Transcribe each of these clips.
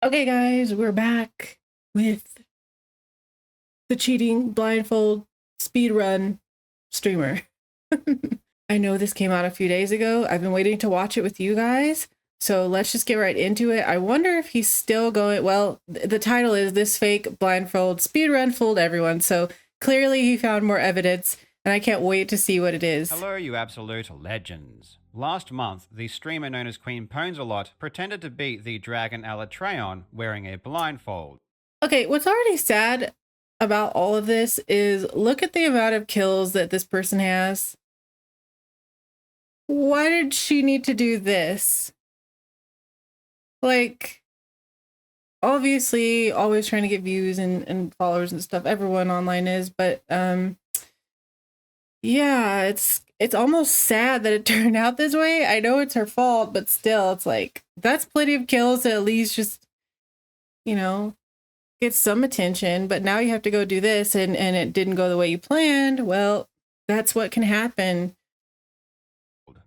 Okay, guys, we're back with the cheating blindfold speedrun streamer. I know this came out a few days ago. I've been waiting to watch it with you guys. So let's just get right into it. I wonder if he's still going. Well, the title is This Fake Blindfold Speedrun Fooled Everyone. So clearly he found more evidence, and I can't wait to see what it is. Hello, you absolute legends. Last month, the streamer known as Queen Ponesalot pretended to beat the dragon Alatreon wearing a blindfold. Okay, what's already sad about all of this is look at the amount of kills that this person has. Why did she need to do this? Like, obviously, always trying to get views and followers and stuff. Everyone online is, but yeah, it's almost sad that it turned out this way. I know it's her fault, but still, it's like that's plenty of kills to at least just, you know, get some attention. But now you have to go do this, and it didn't go the way you planned. Well, that's what can happen.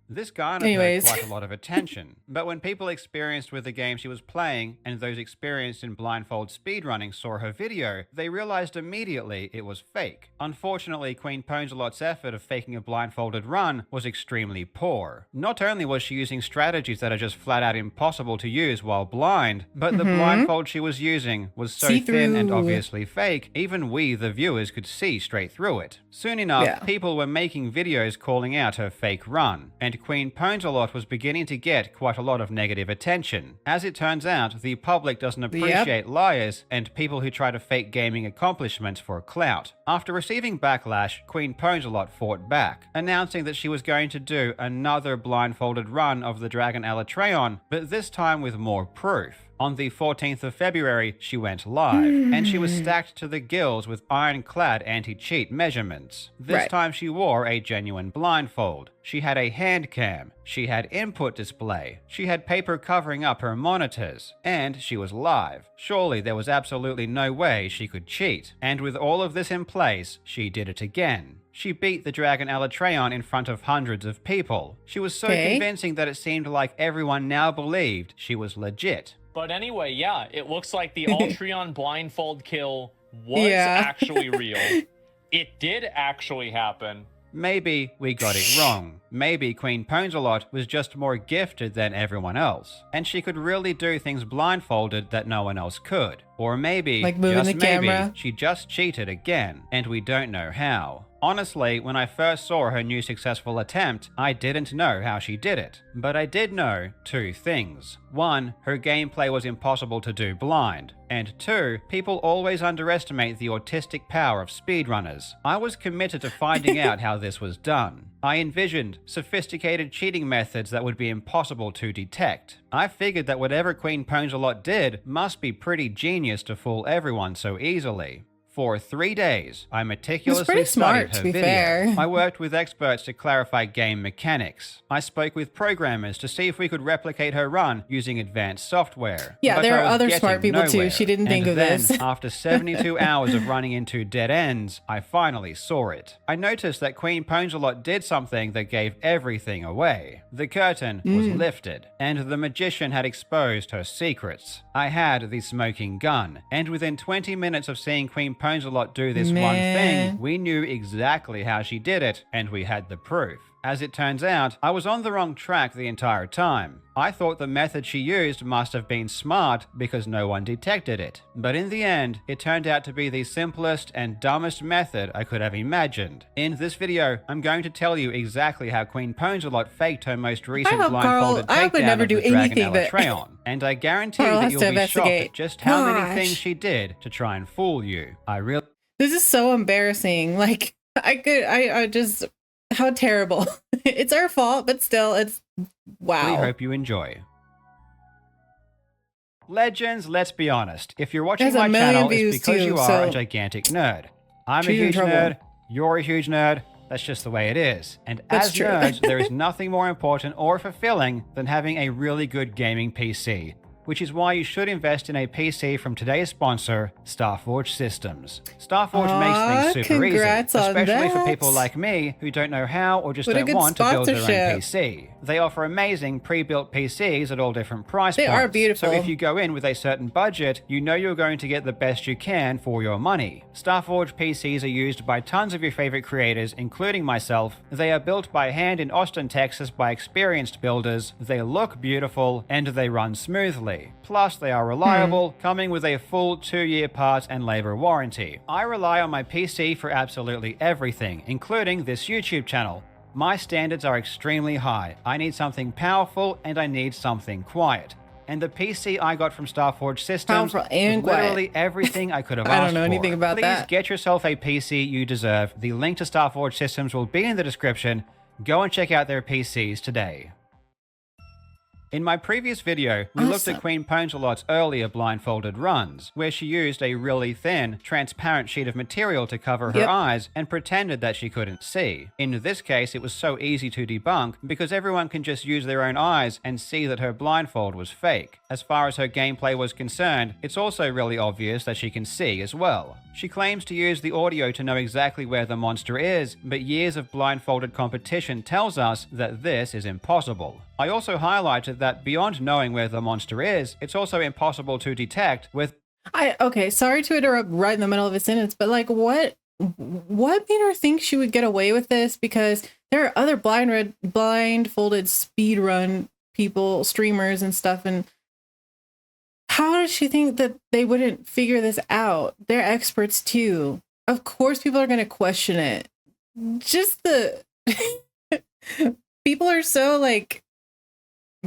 This garnered her quite a lot of attention, but when people experienced with the game she was playing and those experienced in blindfold speedrunning saw her video, they realized immediately it was fake. Unfortunately, Queen Ponesalot's effort of faking a blindfolded run was extremely poor. Not only was she using strategies that are just flat out impossible to use while blind, but the blindfold she was using was so thin and obviously fake, even we, the viewers, could see straight through it. Soon enough, people were making videos calling out her fake run, and Queen Ponesalot was beginning to get quite a lot of negative attention. As it turns out, the public doesn't appreciate liars and people who try to fake gaming accomplishments for clout. After receiving backlash, Queen Ponesalot fought back, announcing that she was going to do another blindfolded run of the dragon Alatreon, but this time with more proof. On the 14th of February, she went live, and she was stacked to the gills with ironclad anti-cheat measurements. This time she wore a genuine blindfold. She had a hand cam, she had input display, she had paper covering up her monitors, and she was live. Surely there was absolutely no way she could cheat. And with all of this in place, she did it again. She beat the dragon Alatreon in front of hundreds of people. She was so convincing that it seemed like everyone now believed she was legit. But anyway, yeah, it looks like the Altreon blindfold kill was actually real. It did actually happen. Maybe we got it wrong. Maybe Queen Ponesalot was just more gifted than everyone else, and she could really do things blindfolded that no one else could. Or maybe, like moving the camera, she just cheated again, and we don't know how. Honestly, when I first saw her new successful attempt, I didn't know how she did it. But I did know two things. One, her gameplay was impossible to do blind. And two, people always underestimate the autistic power of speedrunners. I was committed to finding out how this was done. I envisioned sophisticated cheating methods that would be impossible to detect. I figured that whatever Queen Ponesalot did must be pretty genius to fool everyone so easily. For 3 days, I meticulously studied her video. I worked with experts to clarify game mechanics. I spoke with programmers to see if we could replicate her run using advanced software. Yeah, there are other smart people too. She didn't think of this. After 72 hours of running into dead ends, I finally saw it. I noticed that Queen Ponesalot did something that gave everything away. The curtain was lifted, and the magician had exposed her secrets. I had the smoking gun, and within 20 minutes of seeing Queen Ponesalot do this one thing, we knew exactly how she did it, and we had the proof. As it turns out, I was on the wrong track the entire time. I thought the method she used must have been smart because no one detected it. But in the end, it turned out to be the simplest and dumbest method I could have imagined. In this video, I'm going to tell you exactly how Queen Ponesalot faked her most recent blindfolded takedown of the dragon Alatreon. And I guarantee that you'll be shocked at just how many things she did to try and fool you. This is so embarrassing. Like, I just... How terrible. It's our fault, but still, it's wow. We hope you enjoy. Legends, let's be honest. If you're watching my channel, it's because you are a gigantic nerd. I'm a huge nerd. You're a huge nerd. That's just the way it is. And as nerds, there is nothing more important or fulfilling than having a really good gaming PC. which is why you should invest in a PC from today's sponsor, Starforge Systems. Starforge makes things super easy, especially for people like me who don't know how or just don't want to build their own PC. They offer amazing pre-built PCs at all different price points. They are beautiful. So if you go in with a certain budget, you know you're going to get the best you can for your money. Starforge PCs are used by tons of your favorite creators, including myself. They are built by hand in Austin, Texas by experienced builders. They look beautiful and they run smoothly. Plus, they are reliable, coming with a full 2-year parts and labor warranty. I rely on my PC for absolutely everything, including this YouTube channel. My standards are extremely high. I need something powerful and I need something quiet. And the PC I got from Starforge Systems was literally everything I could have asked for. I don't know anything about that. Please get yourself a PC you deserve. The link to Starforge Systems will be in the description. Go and check out their PCs today. In my previous video, we looked at Queen Poncelot's earlier blindfolded runs, where she used a really thin, transparent sheet of material to cover her eyes and pretended that she couldn't see. In this case, it was so easy to debunk because everyone can just use their own eyes and see that her blindfold was fake. As far as her gameplay was concerned, it's also really obvious that she can see as well. She claims to use the audio to know exactly where the monster is, but years of blindfolded competition tells us that this is impossible. I also highlighted that beyond knowing where the monster is, it's also impossible to detect with... Okay, sorry to interrupt right in the middle of a sentence, but like what made her think she would get away with this? Because there are other blindfolded speedrun people, streamers and stuff, and how does she think that they wouldn't figure this out? They're experts too. Of course people are going to question it. Just the... people are so like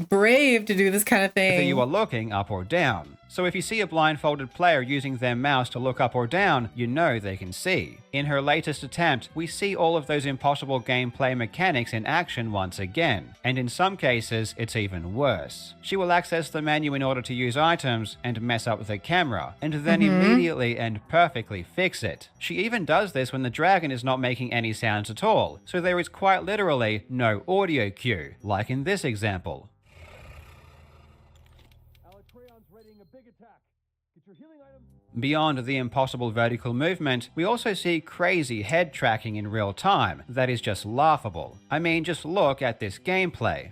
brave to do this kind of thing. Whether you are looking up or down. So if you see a blindfolded player using their mouse to look up or down, you know they can see. In her latest attempt, we see all of those impossible gameplay mechanics in action once again, and in some cases, it's even worse. She will access the menu in order to use items and mess up the camera, and then immediately and perfectly fix it. She even does this when the dragon is not making any sounds at all, so there is quite literally no audio cue, like in this example. Beyond the impossible vertical movement, we also see crazy head tracking in real time that is just laughable. I mean, just look at this gameplay.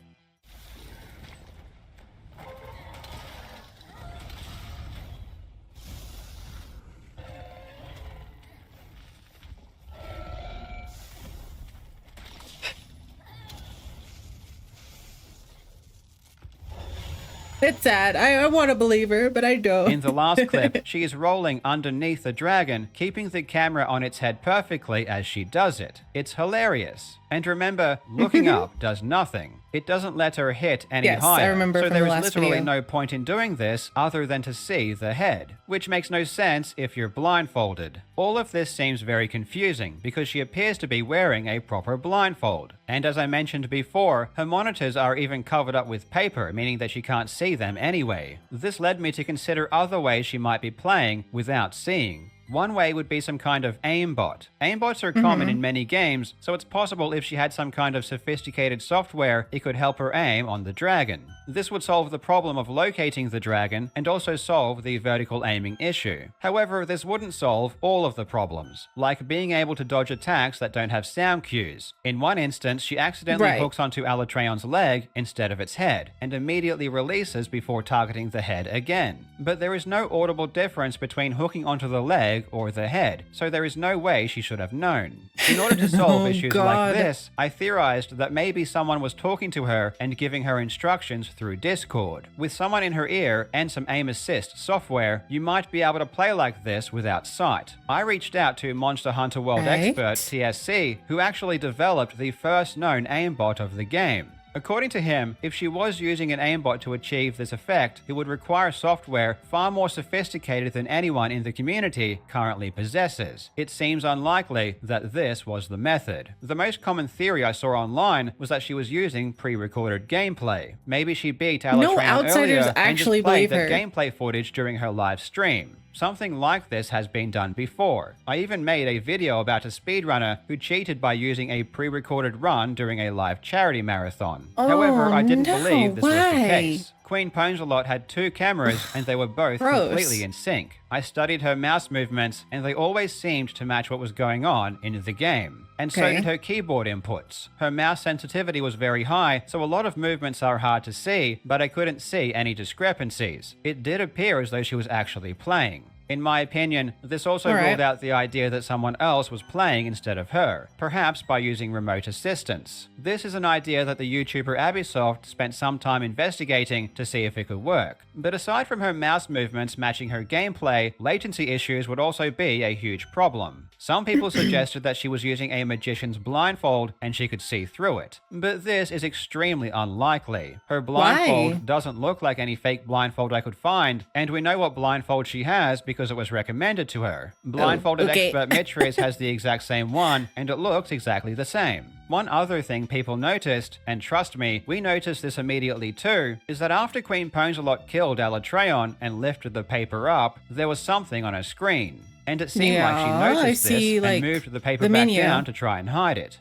It's sad. I want to believe her, but I don't. In the last clip, she is rolling underneath the dragon, keeping the camera on its head perfectly as she does it. It's hilarious. And remember, looking up does nothing. It doesn't let her hit any higher. I remember so from there the is last literally video. no point in doing this other than to see the head, which makes no sense if you're blindfolded. All of this seems very confusing because she appears to be wearing a proper blindfold. And as I mentioned before, her monitors are even covered up with paper, meaning that she can't see them anyway. This led me to consider other ways she might be playing without seeing. One way would be some kind of aimbot. Aimbots are common in many games, so it's possible if she had some kind of sophisticated software, it could help her aim on the dragon. This would solve the problem of locating the dragon and also solve the vertical aiming issue. However, this wouldn't solve all of the problems, like being able to dodge attacks that don't have sound cues. In one instance, she accidentally hooks onto Alatreon's leg instead of its head, and immediately releases before targeting the head again. But there is no audible difference between hooking onto the leg or the head, so there is no way she should have known. In order to solve issues like this, I theorized that maybe someone was talking to her and giving her instructions through Discord. With someone in her ear and some aim assist software, you might be able to play like this without sight. I reached out to Monster Hunter World expert TSC, who actually developed the first known aimbot of the game. According to him, if she was using an aimbot to achieve this effect, it would require software far more sophisticated than anyone in the community currently possesses. It seems unlikely that this was the method. The most common theory I saw online was that she was using pre-recorded gameplay. Maybe she beat Alatreon earlier and just played that gameplay footage during her live stream. Something like this has been done before. I even made a video about a speedrunner who cheated by using a pre-recorded run during a live charity marathon. However, I didn't believe this was the case. Queen Ponsalot had 2 cameras and they were both completely in sync. I studied her mouse movements and they always seemed to match what was going on in the game. And so did her keyboard inputs. Her mouse sensitivity was very high, so a lot of movements are hard to see, but I couldn't see any discrepancies. It did appear as though she was actually playing. In my opinion, this also ruled out the idea that someone else was playing instead of her, perhaps by using remote assistance. This is an idea that the YouTuber Abisoft spent some time investigating to see if it could work. But aside from her mouse movements matching her gameplay, latency issues would also be a huge problem. Some people suggested that she was using a magician's blindfold and she could see through it. But this is extremely unlikely. Her blindfold doesn't look like any fake blindfold I could find, and we know what blindfold she has because it was recommended to her. Blindfolded expert Mitris has the exact same one, and it looks exactly the same. One other thing people noticed, and trust me, we noticed this immediately too, is that after Queen Ponsalot killed Alatreon and lifted the paper up, there was something on her screen. And it seemed like she noticed this and moved the paper back down to try and hide it.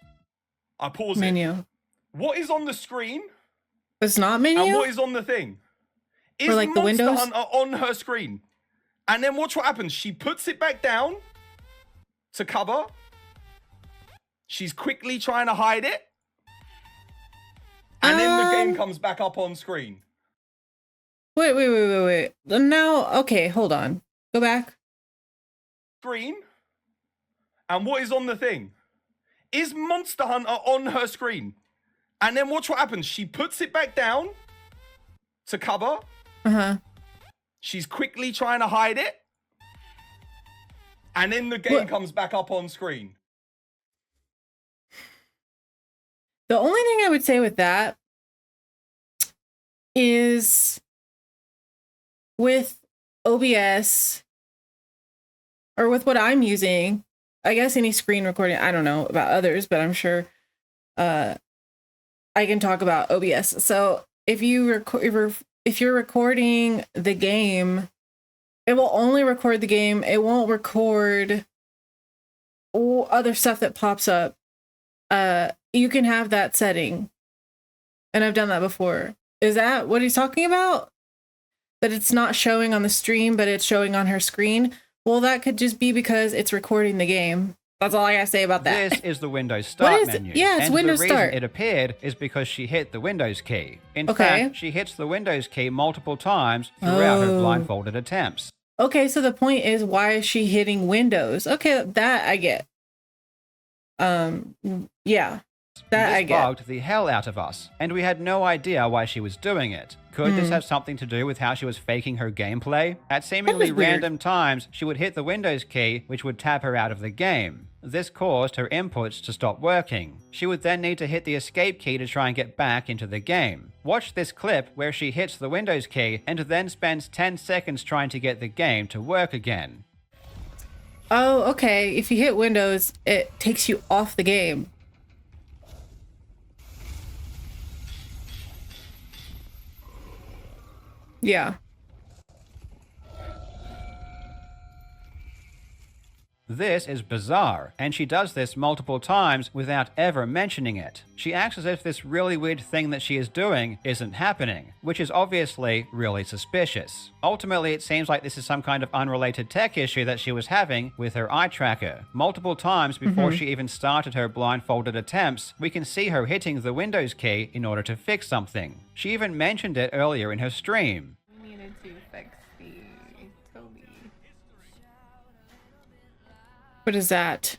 I pause it. What is on the screen? It's not menu? And what is on the thing? Is like the Monster windows? Hunter on her screen? And then watch what happens. She puts it back down to cover. She's quickly trying to hide it. And then the game comes back up on screen. Wait. Now, okay, hold on. Go back. Screen. And what is on the thing? Is Monster Hunter on her screen? And then watch what happens. She puts it back down to cover. She's quickly trying to hide it. And then the game comes back up on screen. The only thing I would say with that is with OBS or with what I'm using, I guess any screen recording, I don't know about others, but I'm sure I can talk about OBS. So if you're recording the game, it will only record the game. It won't record other stuff that pops up. You can have that setting. And I've done that before. Is that what he's talking about? That it's not showing on the stream, but it's showing on her screen? Well, that could just be because it's recording the game. That's all I gotta say about that. This is the Windows Start menu. Yeah, it's Windows Start. And the reason it appeared is because she hit the Windows key. In fact, she hits the Windows key multiple times throughout her blindfolded attempts. Okay, so the point is, why is she hitting Windows? Okay, that I get. Yeah. This bugged the hell out of us, and we had no idea why she was doing it. Could this have something to do with how she was faking her gameplay? At seemingly random times, she would hit the Windows key, which would tap her out of the game. This caused her inputs to stop working. She would then need to hit the escape key to try and get back into the game. Watch this clip where she hits the Windows key and then spends 10 seconds trying to get the game to work again. Oh, okay. If you hit Windows, it takes you off the game. Yeah. This is bizarre, and she does this multiple times without ever mentioning it. She acts as if this really weird thing that she is doing isn't happening, which is obviously really suspicious. Ultimately, it seems like this is some kind of unrelated tech issue that she was having with her eye tracker. Multiple times before she even started her blindfolded attempts, we can see her hitting the Windows key in order to fix something. She even mentioned it earlier in her stream. We needed to fix the Toby. What is that?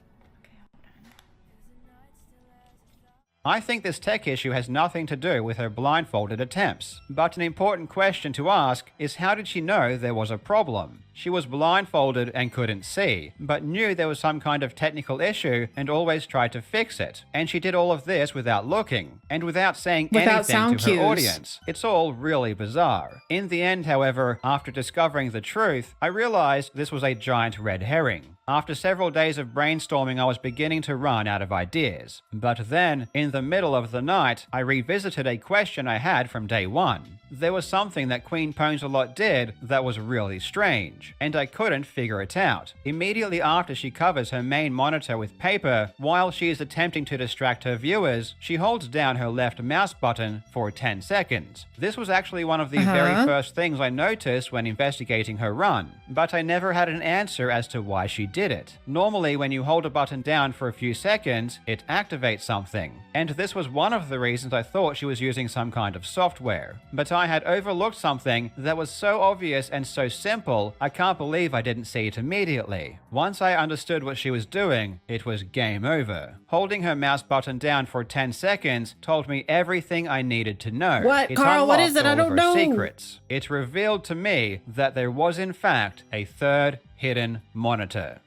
I think this tech issue has nothing to do with her blindfolded attempts. But an important question to ask is, how did she know there was a problem? She was blindfolded and couldn't see, but knew there was some kind of technical issue and always tried to fix it. And she did all of this without looking, and without saying anything to her audience. It's all really bizarre. In the end, however, after discovering the truth, I realized this was a giant red herring. After several days of brainstorming, I was beginning to run out of ideas. But then, in the middle of the night, I revisited a question I had from day one. There was something that Queen Pwnsalot did that was really strange, and I couldn't figure it out. Immediately after she covers her main monitor with paper, while she is attempting to distract her viewers, she holds down her left mouse button for 10 seconds. This was actually one of the very first things I noticed when investigating her run, but I never had an answer as to why she did it. Normally, when you hold a button down for a few seconds, it activates something, and this was one of the reasons I thought she was using some kind of software. But I had overlooked something that was so obvious and so simple, I can't believe I didn't see it immediately. Once I understood what she was doing, it was game over. Holding her mouse button down for 10 seconds told me everything I needed to know. What, Carl? What is it? I don't know. Secrets. It revealed to me that there was in fact a third hidden monitor.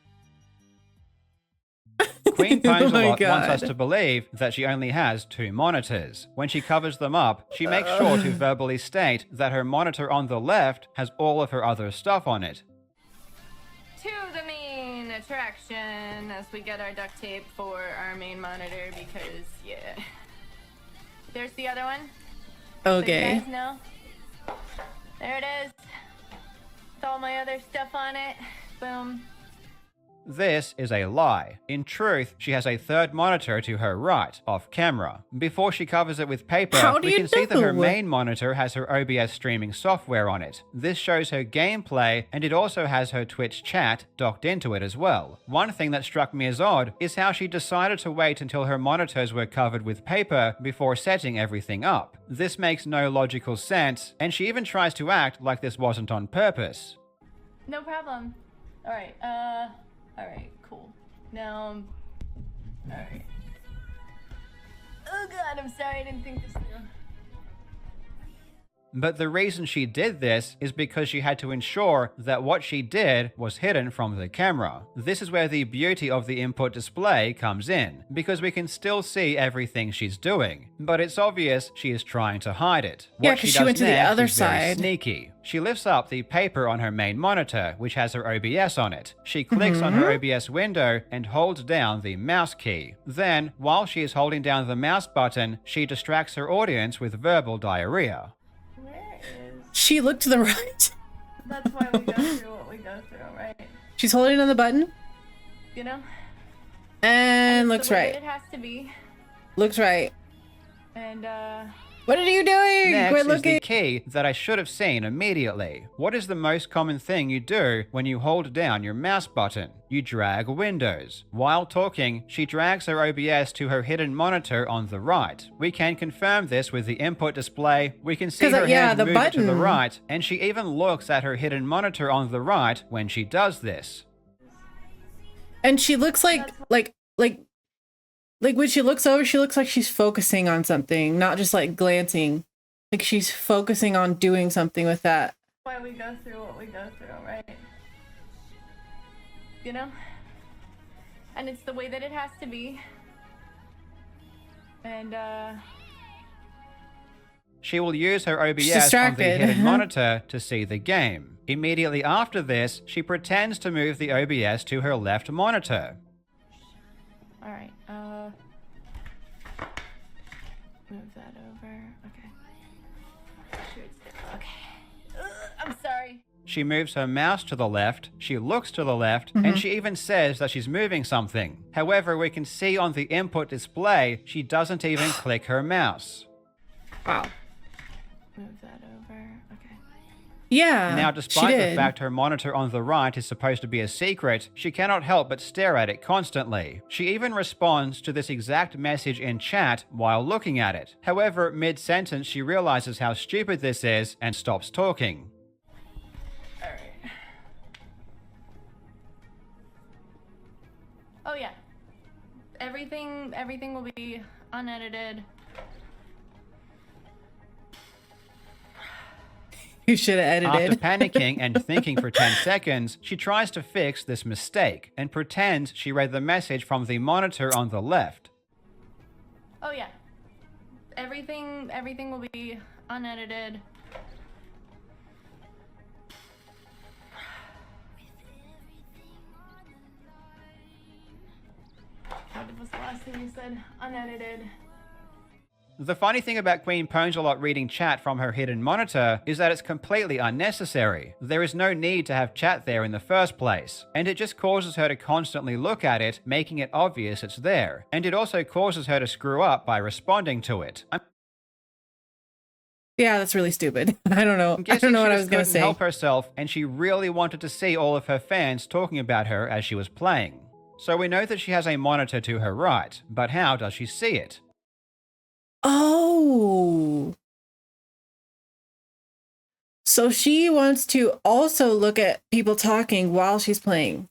Queen Pwnsalot wants us to believe that she only has 2 monitors. When she covers them up, she makes sure to verbally state that her monitor on the left has all of her other stuff on it. To the main attraction as we get our duct tape for our main monitor because, yeah. There's the other one. Okay. So you guys know. There it is. With all my other stuff on it. Boom. This is a lie. In truth, she has a third monitor to her right, off camera. Before she covers it with paper, we can see that her main monitor has her OBS streaming software on it. This shows her gameplay, and it also has her Twitch chat docked into it as well. One thing that struck me as odd is how she decided to wait until her monitors were covered with paper before setting everything up. This makes no logical sense, and she even tries to act like this wasn't on purpose. No problem. Alright, alright, cool. Now, alright. Oh god, I'm sorry, I didn't think this through. But the reason she did this is because she had to ensure that what she did was hidden from the camera. This is where the beauty of the input display comes in, because we can still see everything she's doing, but it's obvious she is trying to hide it. Yeah, because she went to the other side. Sneaky. She lifts up the paper on her main monitor, which has her OBS on it. She clicks on her OBS window and holds down the mouse key. Then, while she is holding down the mouse button, she distracts her audience with verbal diarrhea. She looked to the right. That's why we go through what we go through, right? She's holding on the button. You know? And looks right. It has to be. Looks right. And, what are you doing? Next is the key that I should have seen immediately. What is the most common thing you do when you hold down your mouse button? You drag windows. While talking, she drags her OBS to her hidden monitor on the right. We can confirm this with the input display. We can see her hand move to the right, and she even looks at her hidden monitor on the right when she does this. And she looks like when she looks over, she looks like she's focusing on something, not just like glancing. Like she's focusing on doing something with that. Why we go through what we go through, right? You know? And it's the way that it has to be. And, she will use her OBS on the hidden monitor to see the game. Immediately after this, she pretends to move the OBS to her left monitor. Alright, move that over. Okay. Okay. I'm sorry. She moves her mouse to the left, she looks to the left, and she even says that she's moving something. However, we can see on the input display, she doesn't even click her mouse. Wow. Move that over. Okay. Yeah. Now, despite the fact her monitor on the right is supposed to be a secret, she cannot help but stare at it constantly. She even responds to this exact message in chat while looking at it. However, mid-sentence, she realizes how stupid this is and stops talking. Alright. Oh yeah. Everything will be unedited. You should have edited. After panicking and thinking for 10 seconds, she tries to fix this mistake and pretends she read the message from the monitor on the left. Oh yeah. Everything will be unedited. What was the last thing you said? Unedited. The funny thing about Queen Ponsalot reading chat from her hidden monitor is that it's completely unnecessary. There is no need to have chat there in the first place, and it just causes her to constantly look at it, making it obvious it's there. And it also causes her to screw up by responding to it. Yeah, that's really stupid. I don't know. I don't know what I was going to say. Help herself, and she really wanted to see all of her fans talking about her as she was playing. So we know that she has a monitor to her right, but how does she see it? Oh. So she wants to also look at people talking while she's playing.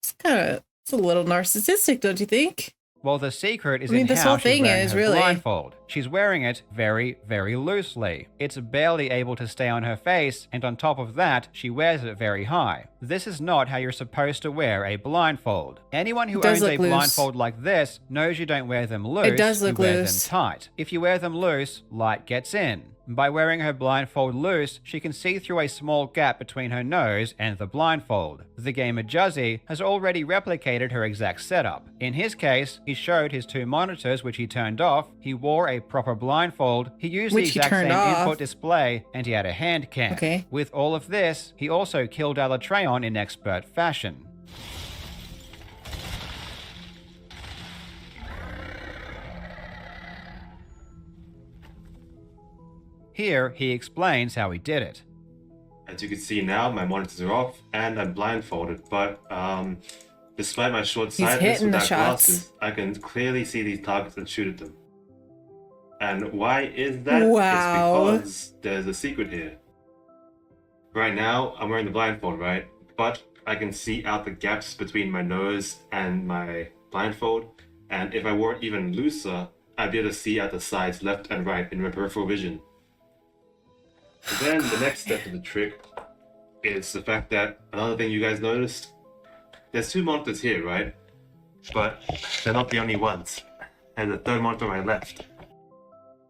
It's a little narcissistic, don't you think? Well, the secret is in how she's wearing her blindfold. She's wearing it very, very loosely. It's barely able to stay on her face, and on top of that, she wears it very high. This is not how you're supposed to wear a blindfold. Anyone who owns a blindfold like this knows you don't wear them loose, you wear them tight. If you wear them loose, light gets in. By wearing her blindfold loose, she can see through a small gap between her nose and the blindfold. The gamer Juzzy has already replicated her exact setup. In his case, he showed his 2 monitors which he turned off, he wore a proper blindfold, he used the exact same input display, and he had a hand cam. Okay. With all of this, he also killed Alatreon in expert fashion. Here, he explains how he did it. As you can see now, my monitors are off and I'm blindfolded, but despite my short-sightedness without glasses, I can clearly see these targets and shoot at them. And why is that? Wow. It's because there's a secret here. Right now, I'm wearing the blindfold, right? But I can see out the gaps between my nose and my blindfold, and if I wore it even looser, I'd be able to see out the sides left and right in my peripheral vision. And then the next step of the trick is the fact that another thing you guys noticed, there's 2 monitors here, right? But they're not the only ones. There's a 3rd monitor on my left.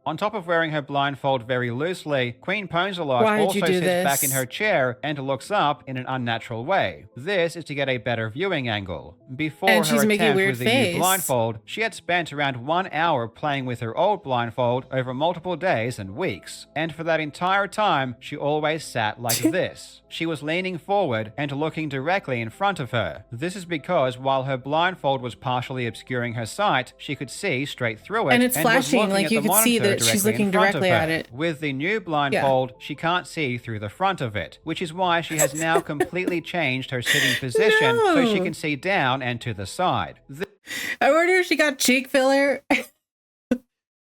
On top of wearing her blindfold very loosely, Queen Ponsalot also sits back in her chair and looks up in an unnatural way. This is to get a better viewing angle. Before her attempt with the new blindfold, she had spent around 1 hour playing with her old blindfold over multiple days and weeks. And for that entire time, she always sat like this. She was leaning forward and looking directly in front of her. This is because while her blindfold was partially obscuring her sight, she could see straight through it. And it's flashing, like you could see that she's looking directly at it. With the new blindfold, she can't see through the front of it, which is why she has now completely changed her sitting position so she can see down and to the side. I wonder if she got cheek filler,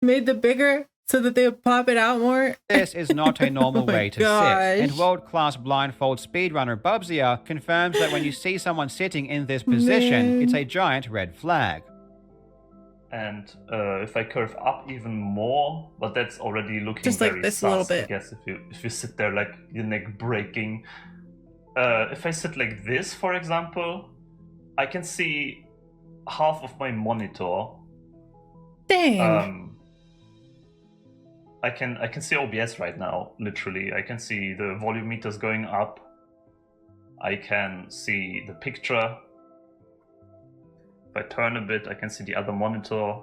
made the bigger so that they would pop it out more. This is not a normal way to sit, and world-class blindfold speedrunner Bubsia confirms that when you see someone sitting in this position, it's a giant red flag. And if I curve up even more, but that's already looking just very like this sus, a little bit. I guess if you sit there like your neck breaking. If I sit like this, for example, I can see half of my monitor. Dang. I can see OBS right now, literally. I can see the volume meters going up. I can see the picture. If I turn a bit, I can see the other monitor.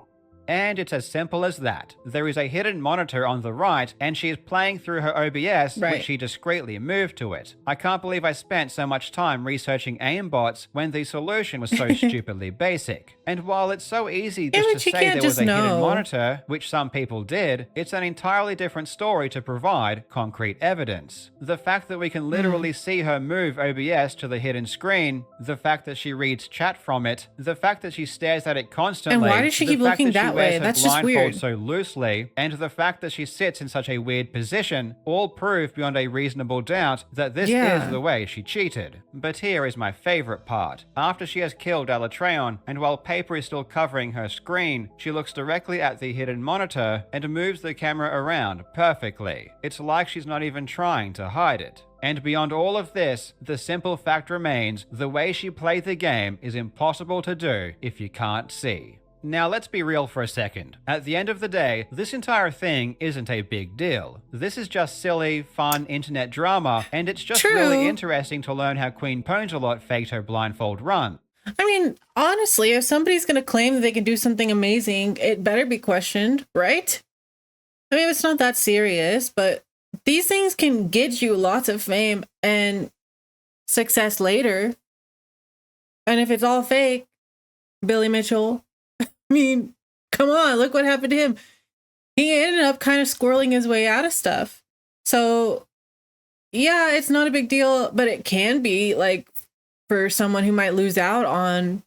And it's as simple as that. There is a hidden monitor on the right, and she is playing through her OBS, which she discreetly moved to it. I can't believe I spent so much time researching aimbots when the solution was so stupidly basic. And while it's so easy just to say there was a hidden monitor, which some people did, it's an entirely different story to provide concrete evidence. The fact that we can literally see her move OBS to the hidden screen, the fact that she reads chat from it, the fact that she stares at it constantly, and why does she keep looking that way? That's just weird. So loosely, and the fact that she sits in such a weird position, all prove beyond a reasonable doubt that this is the way she cheated. But here is my favorite part. After she has killed Alatreon, and while paper is still covering her screen, she looks directly at the hidden monitor and moves the camera around perfectly. It's like she's not even trying to hide it. And beyond all of this, the simple fact remains, the way she played the game is impossible to do if you can't see. Now let's be real for a second. At the end of the day, this entire thing isn't a big deal. This is just silly, fun internet drama, and it's just really interesting to learn how Queen Ponsalot faked her blindfold run. I mean, honestly, if somebody's going to claim that they can do something amazing, it better be questioned, right? I mean, it's not that serious, but these things can get you lots of fame and success later. And if it's all fake, Billy Mitchell, I mean, come on, look what happened to him. He ended up kind of squirreling his way out of stuff. So, yeah, it's not a big deal, but it can be, like, for someone who might lose out on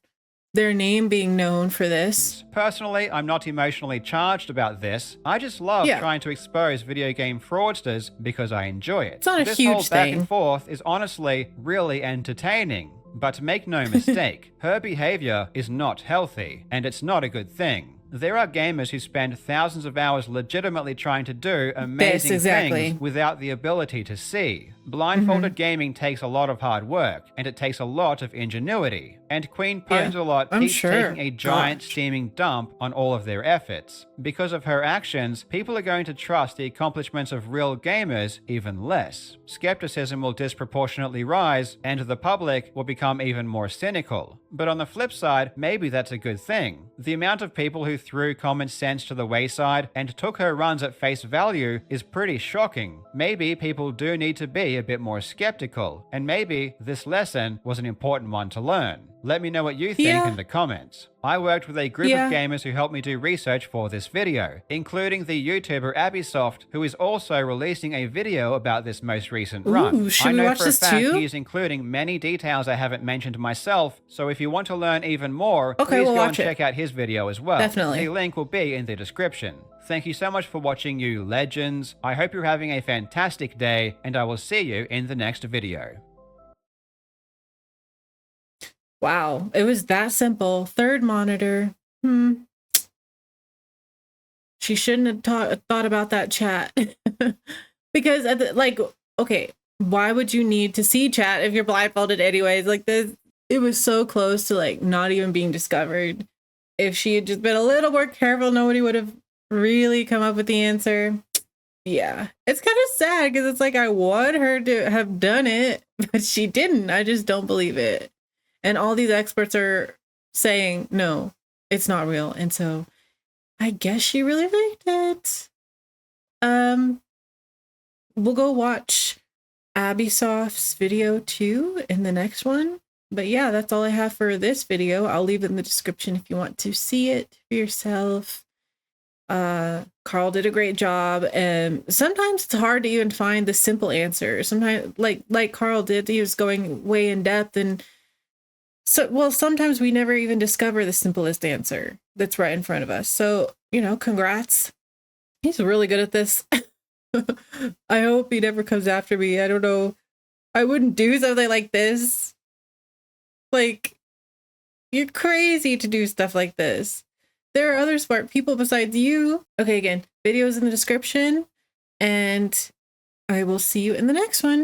their name being known for this. Personally, I'm not emotionally charged about this. I just love trying to expose video game fraudsters because I enjoy it. It's not a this huge whole back thing. and forth is honestly really entertaining. But make no mistake, her behavior is not healthy, and it's not a good thing. There are gamers who spend thousands of hours legitimately trying to do amazing things without the ability to see. Blindfolded gaming takes a lot of hard work, and it takes a lot of ingenuity. And Queen Pwnsalot keeps taking a giant steaming dump on all of their efforts. Because of her actions, people are going to trust the accomplishments of real gamers even less. Skepticism will disproportionately rise, and the public will become even more cynical. But on the flip side, maybe that's a good thing. The amount of people who threw common sense to the wayside and took her runs at face value is pretty shocking. Maybe people do need to be a bit more skeptical, and maybe this lesson was an important one to learn. Let me know what you think in the comments. I worked with a group of gamers who helped me do research for this video, including the YouTuber Abisoft, who is also releasing a video about this most recent run. Should I know we watch for a this fact too? he is including many details I haven't mentioned myself, so if you want to learn even more, Okay, please we'll go and watch it. check out his video as well. Definitely. The link will be in the description. Thank you so much for watching, you legends. I hope you're having a fantastic day, and I will see you in the next video. Wow, it was that simple. Third monitor. She shouldn't have thought about that chat. Because, okay, why would you need to see chat if you're blindfolded anyways? Like, it was so close to, like, not even being discovered. If she had just been a little more careful, nobody would have really come up with the answer. Yeah, it's kind of sad because it's like I want her to have done it, but she didn't. I just don't believe it. And all these experts are saying, no, it's not real. And so I guess she really faked it. We'll go watch Abisoft's video too in the next one. But yeah, that's all I have for this video. I'll leave it in the description if you want to see it for yourself. Carl did a great job, and sometimes it's hard to even find the simple answer. Sometimes, like Carl did, he was going way in depth, and sometimes we never even discover the simplest answer that's right in front of us. So, congrats. He's really good at this. I hope he never comes after me. I don't know. I wouldn't do something like this. Like, you're crazy to do stuff like this. There are other smart people besides you. Okay, again, videos in the description, and I will see you in the next one.